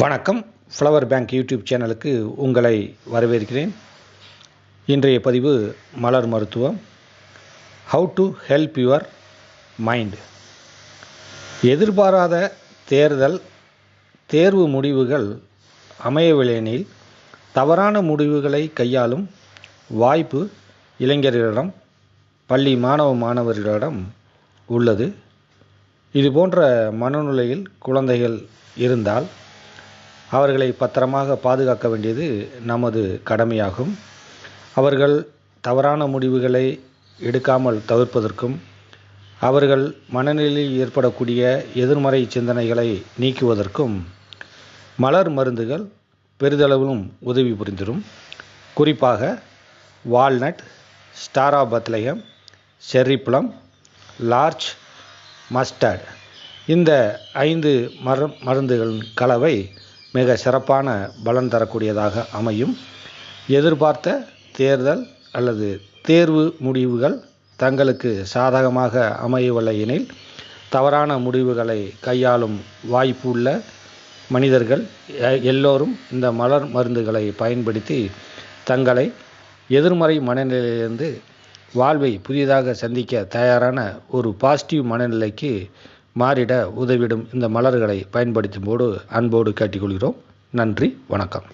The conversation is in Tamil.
வணக்கம். ஃப்ளவர் பேங்க் யூடியூப் சேனலுக்கு உங்களை வரவேற்கிறேன். இன்றைய பதிவு மலர் மருத்துவம். How to help your mind. எதிர்பாராத தேர்வு முடிவுகள் அமையவில்லையெனில் தவறான முடிவுகளை கையாளும் வாய்ப்பு இளைஞர்களிடம், பள்ளி மாணவர்களிடம் உள்ளது. இதுபோன்ற மனநிலையில் குழந்தைகள் இருந்தால் அவர்களை பத்திரமாக பாதுகாக்க வேண்டியது நமது கடமையாகும். அவர்கள் தவறான முடிவுகளை எடுக்காமல் தவிர்ப்பதற்கும், அவர்கள் மனநிலையில் ஏற்படக்கூடிய எதிர்மறை சிந்தனைகளை நீக்குவதற்கும் மலர் மருந்துகள் பெரிதளவிலும் உதவி புரிந்திடும். குறிப்பாக walnut, star of Bethlehem, cherry plum, larch mustard, இந்த 5 மருந்துகளின் கலவை மிக சிறப்பான பலன் தரக்கூடியதாக அமையும். எதிர்பார்த்த தேர்தல் அல்லது தேர்வு முடிவுகள் தங்களுக்கு சாதகமாக அமையவில்லை எனில் தவறான முடிவுகளை கையாளும் வாய்ப்பு உள்ள மனிதர்கள் எல்லோரும் இந்த மலர் மருந்துகளை பயன்படுத்தி தங்களை எதிர்மறை மனநிலையிலிருந்து வாழ்வை புதிதாக சந்திக்க தயாரான ஒரு பாசிட்டிவ் மனநிலைக்கு மாறிட உதவிடும் இந்த மலர்களை பயன்படுத்தும் போது அன்போடு கேட்டுக்கொள்கிறோம். நன்றி, வணக்கம்.